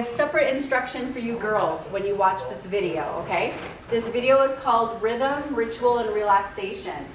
have separate instruction for you girls when you watch this video, okay? This video is called Rhythm, Ritual, and Relaxation.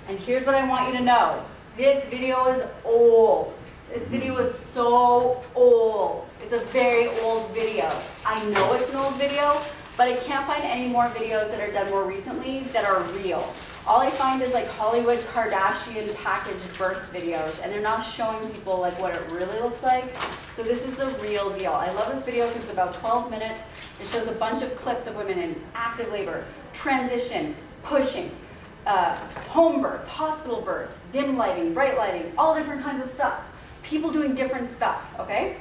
And here's what I want you to know. This video is old. This video is so old. It's a very old video. I know it's an old video, but I can't find any more videos that are done more recently that are real. All I find is like Hollywood Kardashian packaged birth videos, and they're not showing people like what it really looks like. So this is the real deal. I love this video because it's about 12 minutes. It shows a bunch of clips of women in active labor, transition, pushing, home birth, hospital birth, dim lighting, bright lighting, all different kinds of stuff. People doing different stuff, okay?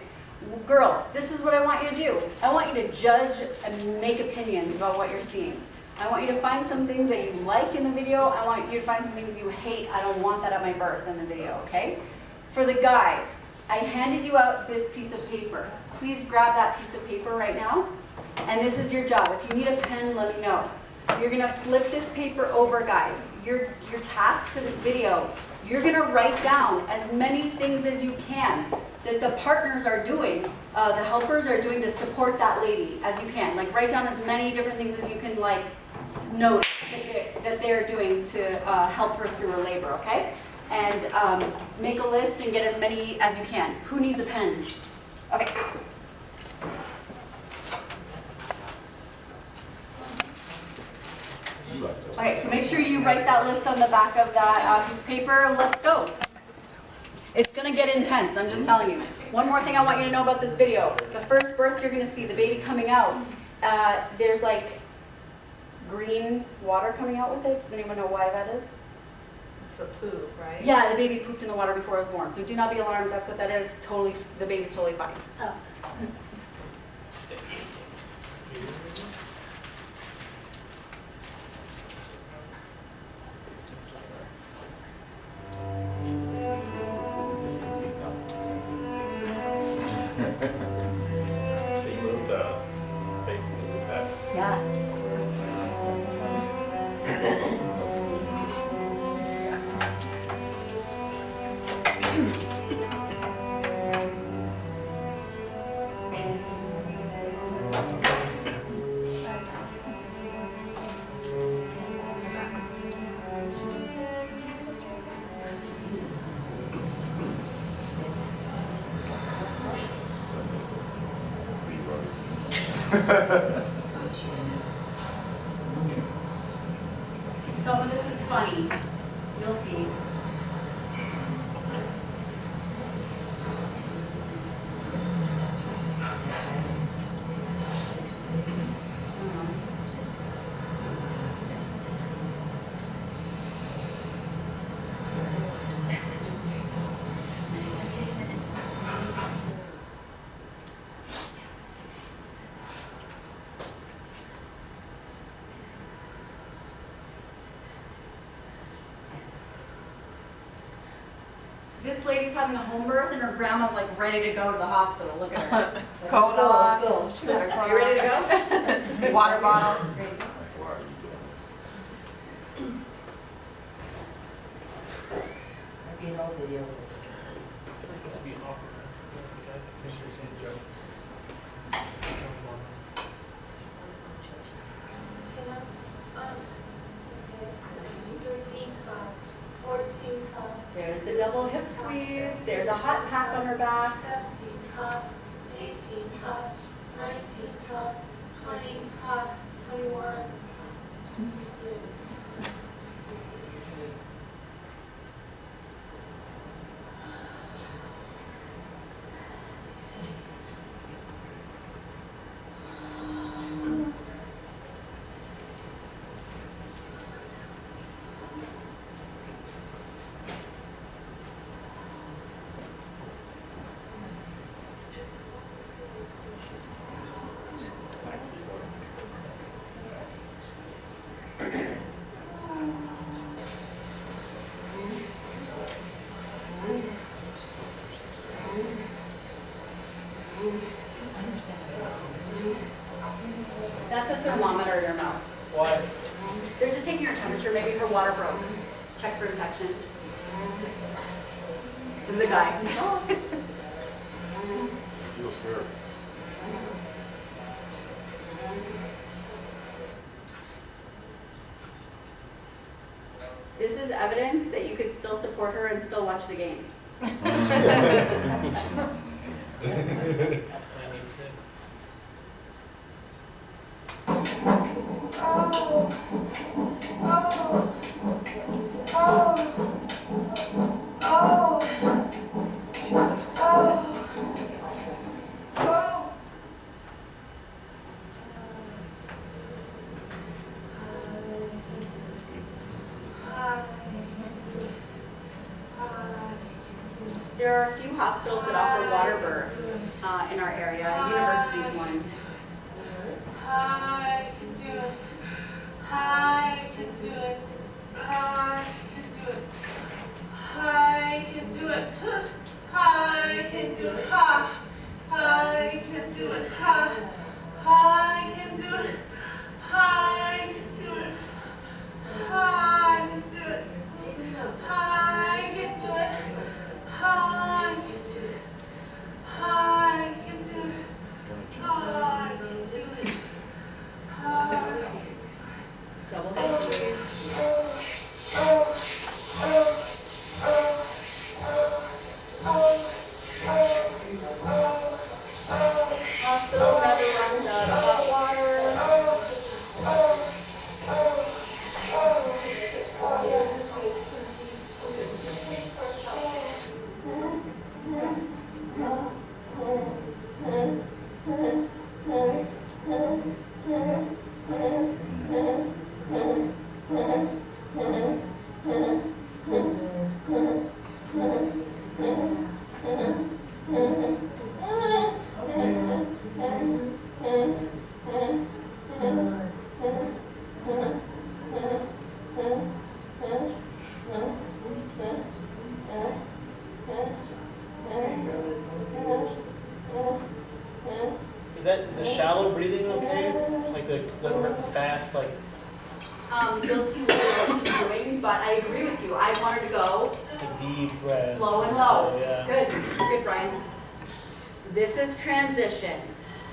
Girls, this is what I want you to do. I want you to judge and make opinions about what you're seeing. I want you to find some things that you like in the video. I want you to find some things you hate. I don't want that at my birth in the video, okay? For the guys, I handed you out this piece of paper. Please grab that piece of paper right now. And this is your job. If you need a pen, let me know. You're gonna flip this paper over, guys. Your task for this video, you're gonna write down as many things as you can that the partners are doing, the helpers are doing to support that lady as you can. Like write down as many different things as you can like note that they're doing to help her through her labor, okay? And make a list and get as many as you can. Who needs a pen? Okay. Okay, so make sure you write that list on the back of that piece of paper. Let's go. It's gonna get intense, I'm just telling you. One more thing I want you to know about this video. The first birth you're gonna see, the baby coming out, there's like green water coming out with it. Does anyone know why that is? It's the poop, right? Yeah, the baby pooped in the water before it was born. So do not be alarmed, that's what that is. Totally, the baby's totally fine. Oh. Yes. Some of this is funny. You'll see. This lady's having a home birth and her grandma's like ready to go to the hospital. Look at her. Like, Coat on. let's go. Are you ready to go? Water bottle. There's the double hip squeeze. There's a hot pack on her back. 17 cup, 18 cup, 19 cup, 20 cup, 21, 22. That's a thermometer in your mouth. Why? They're just taking your temperature. Maybe her water broke. Check for infection. And the guy. Feels terrible. This is evidence that you could still support her and still watch the game. 96. There are a few hospitals that offer water birth in our area, universities ones. I can do it. I can do it. I can do it. I can do it. I can do it. Ha. I can do it. Ha. I can do it. I can do it. I can do it. I can do it. I can do it. I can do it. I can do it. Double hip squeeze. Hospital never runs out of hot water. Is the shallow breathing okay? Like the fast, like. You'll see what she's doing, but I agree with you. I want her to go The deep breath. slow and low. Yeah. Good, Brian. This is transition.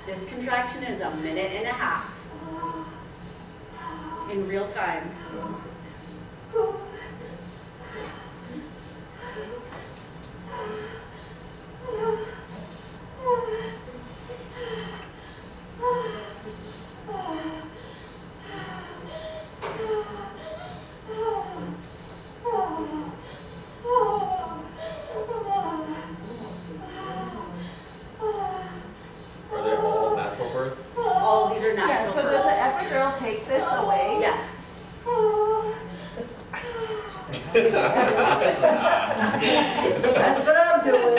This contraction is 1.5 minutes in real time. Are they all natural births? All of these are Yeah, natural so does the births. epidural take this away? Yes. That's what I'm doing.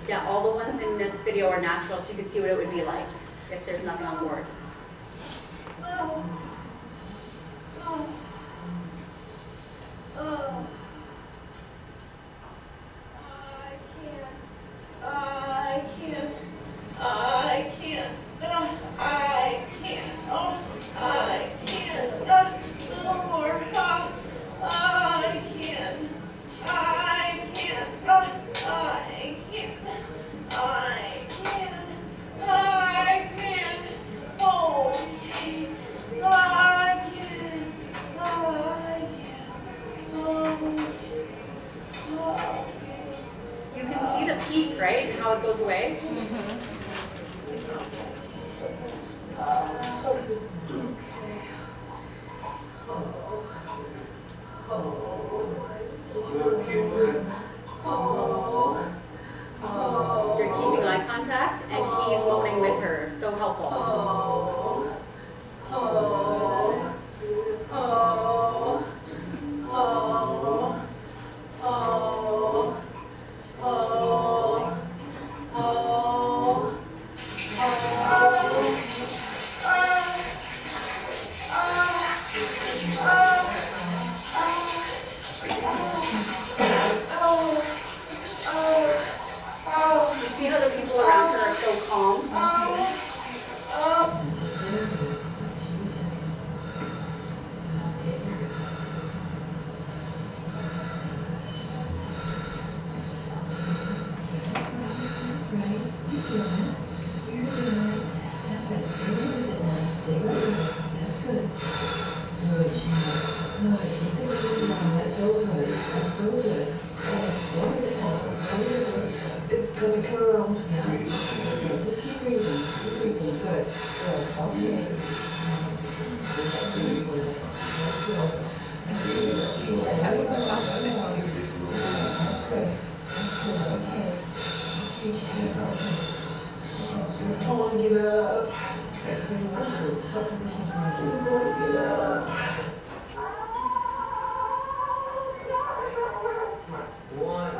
Yeah, all the ones in this video are natural, so you can see what it would be like if there's nothing on board. You can see the peak, right, and how it goes away. They're keeping eye contact, and he's moaning with her. So helpful. You see how the people around her are so calm? Good. Good, Shannon. Good. That's so good. That's so good. Yes, slow it down. Slow it down. It's gonna come. Yeah. Just keep breathing. Keep breathing. Good. Good. Okay. That's good. That's good. That's good. That's good. Okay. Come on, get up. What position do you want? Just want to get up. One,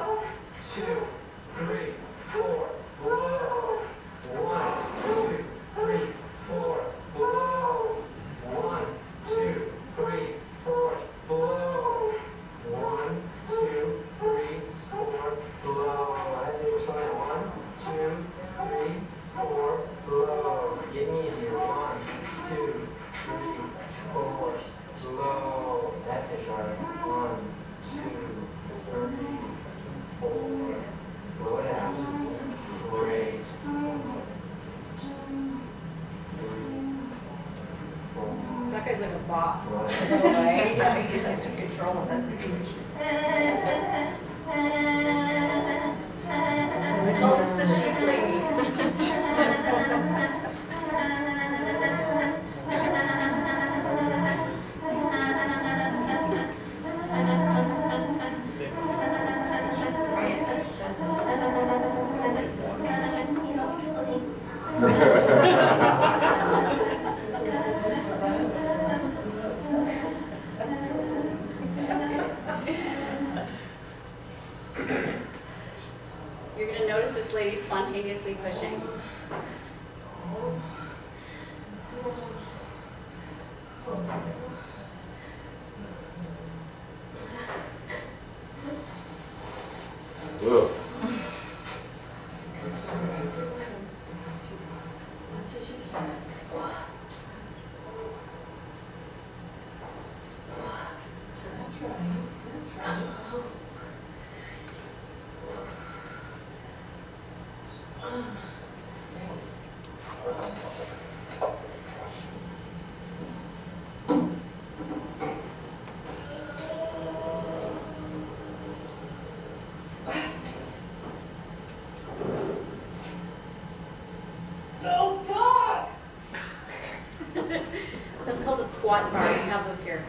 two, three, four, below. One, two, three, four, below. One, two, three, four, below. One, two, three, four, below. That's it, we're starting. 1, 2, 3, 4, below. Getting easier. 1, 2, 3, 4, below. That's it, Charlotte. 1, 2, 3, 4. Blow it out. Great. 4. That guy's like a boss. Blow it out. Yeah, he's like took control of it. We call this the sheep lady. You're going to notice this lady spontaneously pushing. Ugh. That's right. That's right. Don't talk! That's called a squat bar. We have those here.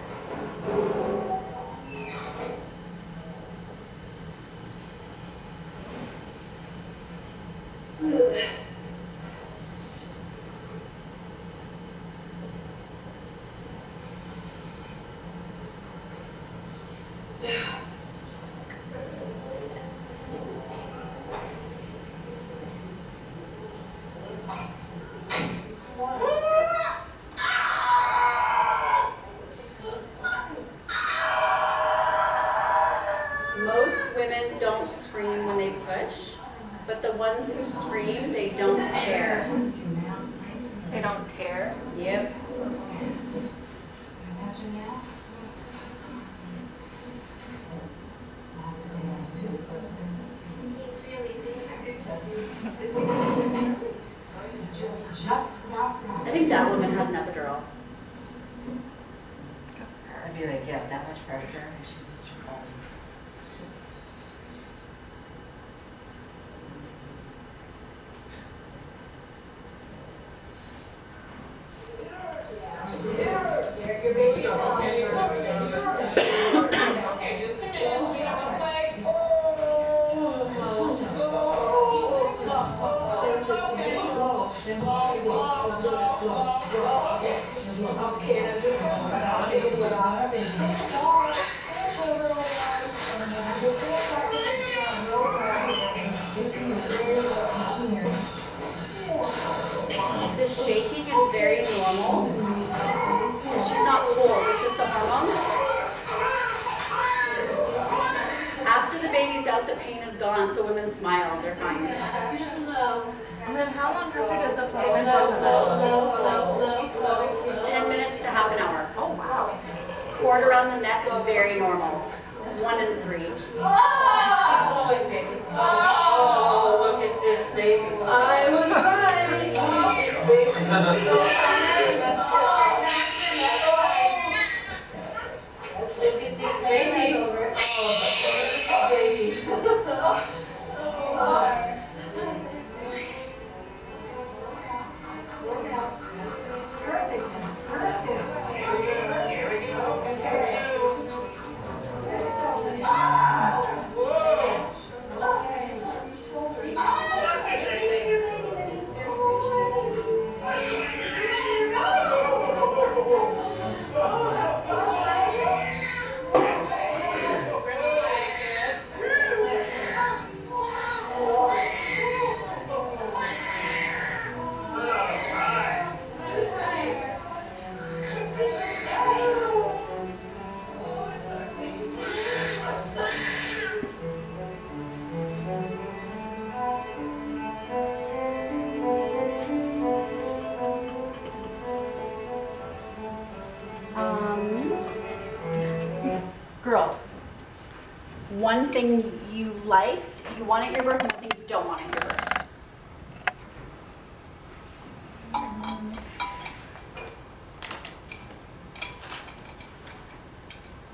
Most women don't scream when they push, but the ones who scream, they don't tear. They don't tear. Yep. Attention now. Lots of beautiful. He's really there. Just not right. I think that woman has an epidural. I'd be like, yeah, that much pressure. She's such a problem. Your baby's okay, just a minute. We have a play. Okay, now just The shaking is very normal. She's not cold, it's just the hormones. After the baby's out, the pain is gone, so women smile, they're fine. And then how long after does the placenta go? 10 minutes to half an hour. Oh, wow. Cord around the neck is very normal. 1 in 3. Oh, look at this baby. I was right. Baby. Girls, one thing you liked, you want at your birth, and one thing you don't want at your birth.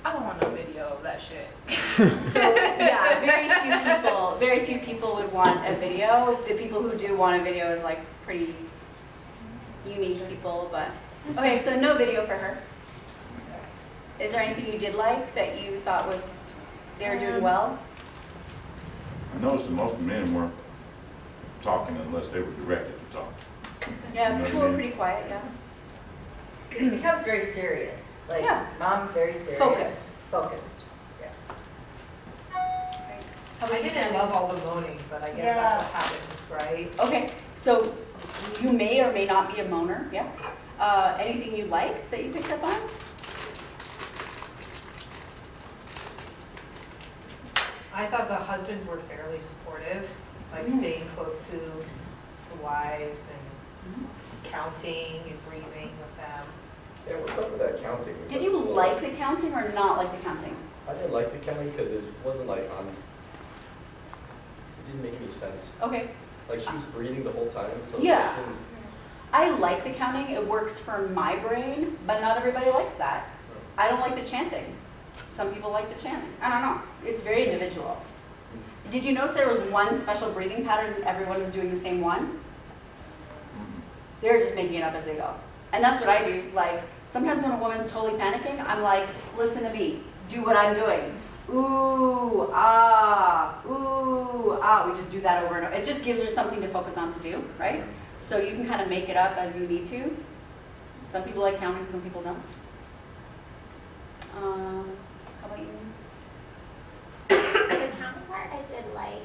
I don't want no video of that shit. So yeah, very few people would want a video. The people who do want a video is like pretty unique people, but okay, so no video for her. Is there anything you did like that you thought was they were doing well? I noticed that most men weren't talking unless they were directed to talk. Yeah, You know people what I were mean? pretty quiet, yeah. It becomes very serious. Like, Yeah. mom's very serious. Focus. Focused. How I about you, didn't Tammy? love all the moaning, but I guess that's what happens, right? Okay, so you may or may not be a moaner, yeah. Anything you liked that you picked up on? I thought the husbands were fairly supportive, like Mm. staying close to the wives and counting and breathing with them. Yeah, what's up with that counting? Did you like the counting or not like the counting? I didn't like the counting because it wasn't like on, it didn't make any sense. Okay, Like she was breathing the whole time, so. Yeah. it didn't- I like the counting, it works for my brain, but not everybody likes that. I don't like the chanting. Some people like the chanting. I don't know, it's very individual. Did you notice there was one special breathing pattern and everyone was doing the same one? They're just making it up as they go. And that's what I do. Like, sometimes when a woman's totally panicking, I'm like, listen to me, do what I'm doing. Ooh, ah, we just do that over and over. It just gives her something to focus on to do, right? So you can kind of make it up as you need to. Some people like counting, some people don't. How about you? The counting part I did like.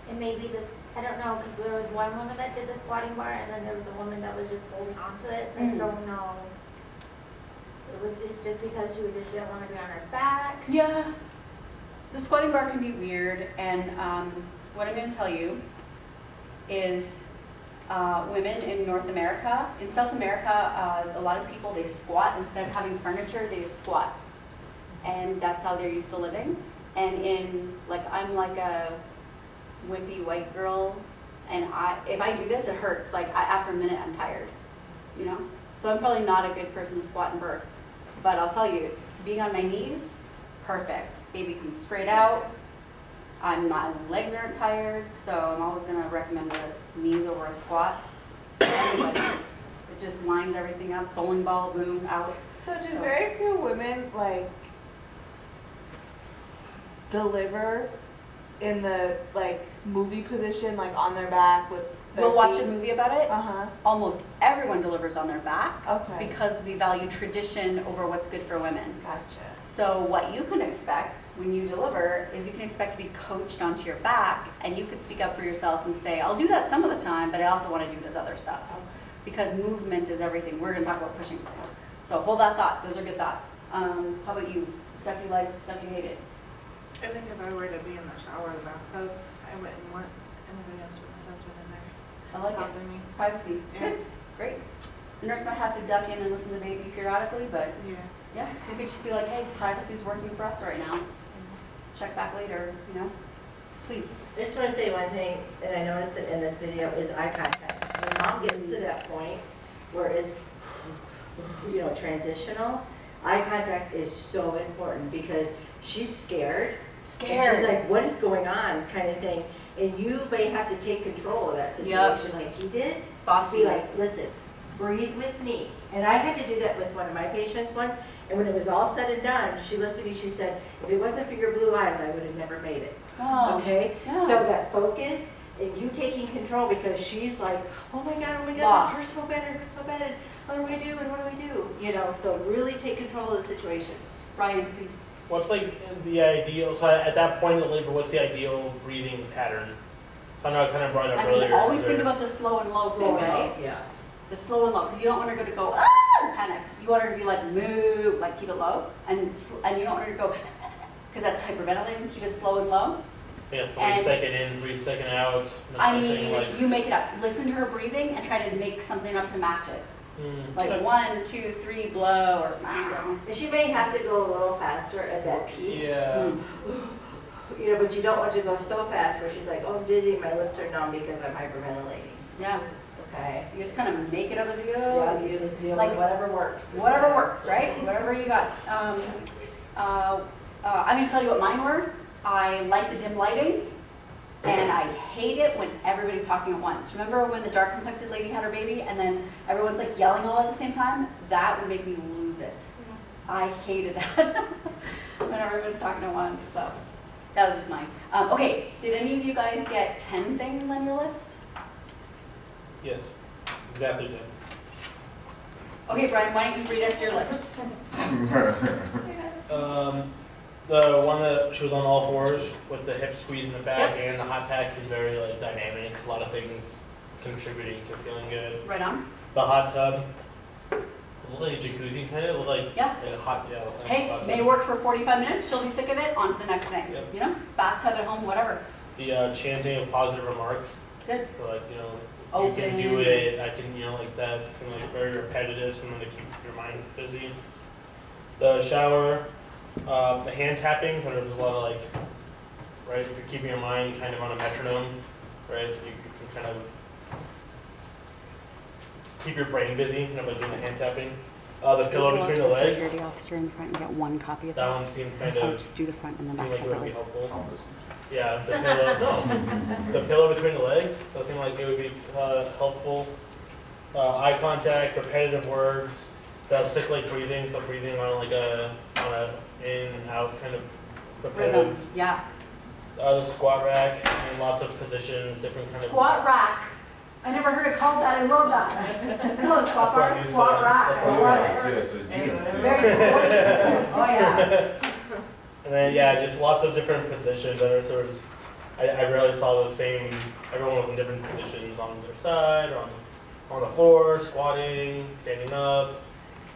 And maybe this, I don't know, because there was one woman that did the squatting bar, and then there was a woman that was just holding on to it, so I don't know. It just because she just didn't want to be on her back. Yeah, the squatting bar can be weird, and what I'm going to tell you is women in North America, in South America, a lot of people, they squat. Instead of having furniture, they just squat. And that's how they're used to living. And I'm like a wimpy white girl, and if I do this, it hurts. Like, after a minute, I'm tired, you know? So I'm probably not a good person to squat and birth. But I'll tell you, being on my knees, perfect. Baby comes straight out. My legs aren't tired, so I'm always gonna recommend the knees over a squat. Anybody. It just lines everything up, bowling ball, boom, out. So do So- very few women like deliver in the like movie position, like on their back with their We'll watch feet? a movie about it. Uh-huh. Almost everyone delivers on their back Okay. because we value tradition over what's good for women. Gotcha. So what you can expect when you deliver is you can expect to be coached onto your back, and you could speak up for yourself and say, I'll do that some of the time, but I also want to do this other stuff. Because movement is everything. We're going to talk about pushing soon. So hold that thought. Those are good thoughts. How about you? Stuff you liked, stuff you hated? I think if I were to be in the shower or the bathtub, I wouldn't want anybody else with my husband in there I like it. helping me. Privacy. Yeah. Good. Great. The nurse might have to duck in and listen to baby periodically, but Yeah. yeah, you could just be like, hey, privacy's working for us right now. Check back later, you know? Please. I just want to say one thing, and I noticed it in this video, is eye contact. When mom gets to that point where it's, transitional, eye contact is so important because she's scared. And she's like, what is going on, kind of thing. And you may have to take control of that Yep. situation like he did. Bossy. Be like, listen, breathe with me. And I had to do that with one of my patients once. And when it was all said and done, she looked at me, she said, if it wasn't for your blue eyes, I would have never made it. Oh, Okay? yeah. So that focus and you taking control because she's like, oh my God, Lost. this hurts so bad, and what do I do, and what do we do? So really take control of the situation. Brian, please. What's like the ideal, so at that point in the labor, what's the ideal breathing pattern? So I know I kind of brought it up I earlier. mean, always is think there- about the slow and low Slow thing, and right? low, yeah. The slow and low, because you don't want her to go, and panic. You want her to be like, move, keep it low. And you don't want her to go, because that's hyperventilating, keep it slow and low. Yeah, And- 3-second in, 3-second out. that I kind of thing, mean, like, you make it up. Listen to her breathing and try to make something up to match it. Like okay. 1, 2, 3, blow, or And she may have to go a little faster at that peak. Yeah. You know, but you don't want to go so fast where she's like, oh, I'm dizzy, my lips are numb because I'm hyperventilating. yeah. Okay? You just kind of make it up as you go. Yeah, and you just deal like with whatever works. whatever works, right? Whatever you got. I'm going to tell you what mine were. I like the dim lighting, and I hate it when everybody's talking at once. Remember when the dark complected lady had her baby, and then everyone's like yelling all at the same time? That would make me lose it. I hated that when everyone's talking at once. So that was just mine. Okay, did any of you guys get 10 things on your list? Yes, exactly that. Okay, Brian, why don't you read us your list? The one that she was on all fours with the hip squeeze in the back Yep. and the hot pack is very like dynamic. A lot of things contributing to feeling good. Right on. The hot tub, it looked like a jacuzzi kind of. It looked like, Yeah. like a hot, yeah. Like a Hey, hot may tub. work for 45 minutes, she'll be sick of it, on to the next thing. Yep. You know, bathtub at home, whatever. The chanting of positive remarks. Good. So like, you know, you can do Open. it, I can, you know, like that, something like very repetitive, something to keep your mind busy. The shower, the hand tapping, where there's a lot of like, right, if you're keeping your mind kind of on a metronome, right, you can kind of keep your brain busy, you know, by doing the hand tapping. The pillow between the legs, Security officer in the front and get one copy of that one this. seemed kind I'll of, just do the front and the seemed back like it would be separately. helpful. I'll listen. Yeah, the pillow, no, the pillow between the legs, that seemed like it would be helpful. Eye contact, repetitive words, the cyclic breathing, so breathing on like on a in, out kind of repetitive. Rhythm, yeah. The squat rack, and lots of positions, different kind of. Squat rack. I never heard it called that, I love that. No, squat That's what I bar, used squat to- rack, that's I what love I it. Yes, a gym. Very sporty. Oh, yeah. And then, yeah, just lots of different positions. I rarely saw the same, everyone was in different positions on their side, or on the floor, squatting, standing up,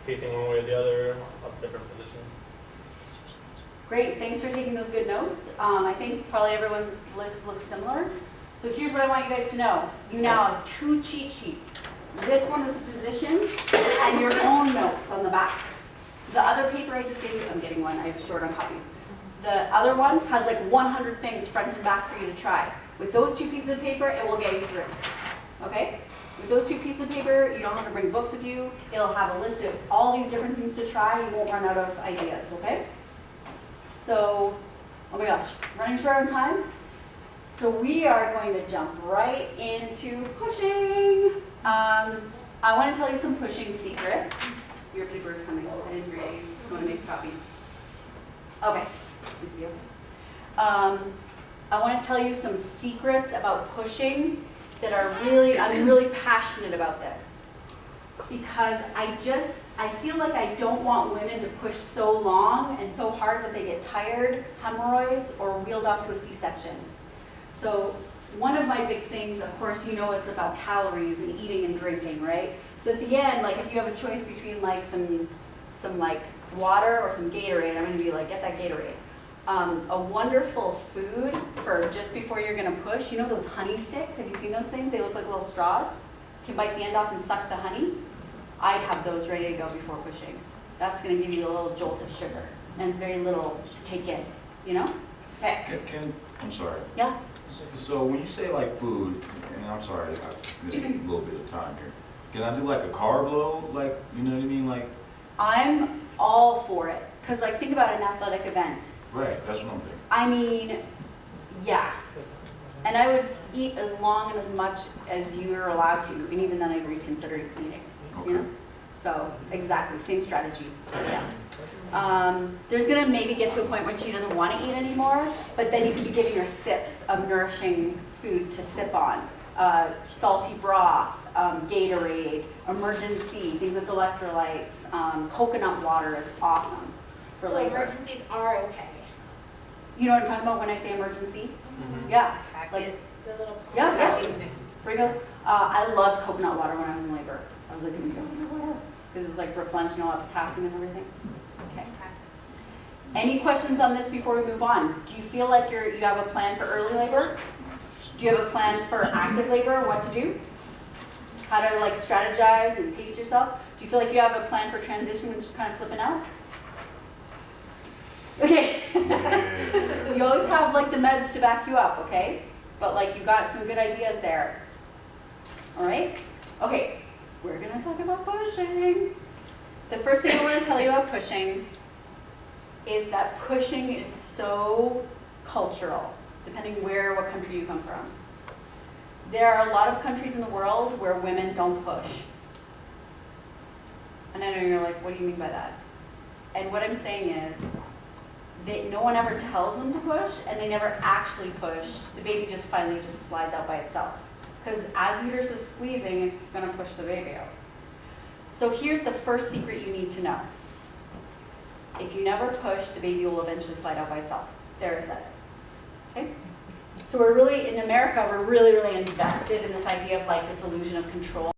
facing one way or the other, lots of different positions. Great, thanks for taking those good notes. I think probably everyone's list looks similar. So here's what I want you guys to know. You now have 2 cheat sheets. This one with the positions and your own notes on the back. The other paper I just gave you, I'm getting one, I have short on copies. The other one has like 100 things front and back for you to try. With those 2 pieces of paper, it will get you through. Okay? With those 2 pieces of paper, you don't have to bring books with you. It'll have a list of all these different things to try. You won't run out of ideas, okay? So, oh my gosh, running short on time. So we are going to jump right into pushing. I want to tell you some pushing secrets. Your paper is coming. I didn't hear you. It's going to make a copy. Okay. You see it? I want to tell you some secrets about pushing that are I'm really passionate about this. Because I feel like I don't want women to push so long and so hard that they get tired, hemorrhoids, or wheeled off to a C-section. So one of my big things, of course, you know it's about calories and eating and drinking, right? So at the end, like if you have a choice between like some like water or some Gatorade, I'm gonna be like, get that Gatorade. A wonderful food for just before you're gonna push, you know those honey sticks? Have you seen those things? They look like little straws. You can bite the end off and suck the honey. I'd have those ready to go before pushing. That's gonna give you a little jolt of sugar. And it's very little to take in, you know? Okay, I'm sorry. yeah? So when you say like food, and I'm sorry, I missed a little bit of time here. Can I do like a carb load? Like, you know what I mean? Like, I'm all for it. Cause like think about an athletic event. right, that's what I'm thinking. I mean, yeah. And I would eat as long and as much as you're allowed to, and even then I'd reconsider eating, you know? Okay. So, exactly, same strategy, so yeah. There's gonna maybe get to a point when she doesn't wanna eat anymore, but then you can be giving her sips of nourishing food to sip on. Salty broth, Gatorade, emergency, things with electrolytes, coconut water is awesome for So labor. emergencies are okay. You know what I'm talking about when I say emergency? Mhm. Yeah, Packet. The little. yeah. Bring those. I loved coconut water when I was in labor. I was like, give me coconut water. Because it's like replenishing all that potassium and everything. Okay. Any questions on this before we move on? Do you feel like you have a plan for early labor? Do you have a plan for active labor, what to do? How to like strategize and pace yourself? Do you feel like you have a plan for transition and just kind of flipping out? Okay. You always have like the meds to back you up, okay? But like you got some good ideas there. All right? Okay, we're gonna talk about pushing. The first thing I want to tell you about pushing is that pushing is so cultural, depending what country you come from. There are a lot of countries in the world where women don't push. And I know you're like, what do you mean by that? And what I'm saying is, no one ever tells them to push, and they never actually push. The baby just finally just slides out by itself. Because as uterus is squeezing, it's going to push the baby out. So here's the first secret you need to know. If you never push, the baby will eventually slide out by itself. There I said it. Okay? So we're really, in America, we're really, really invested in this idea of like this illusion of control.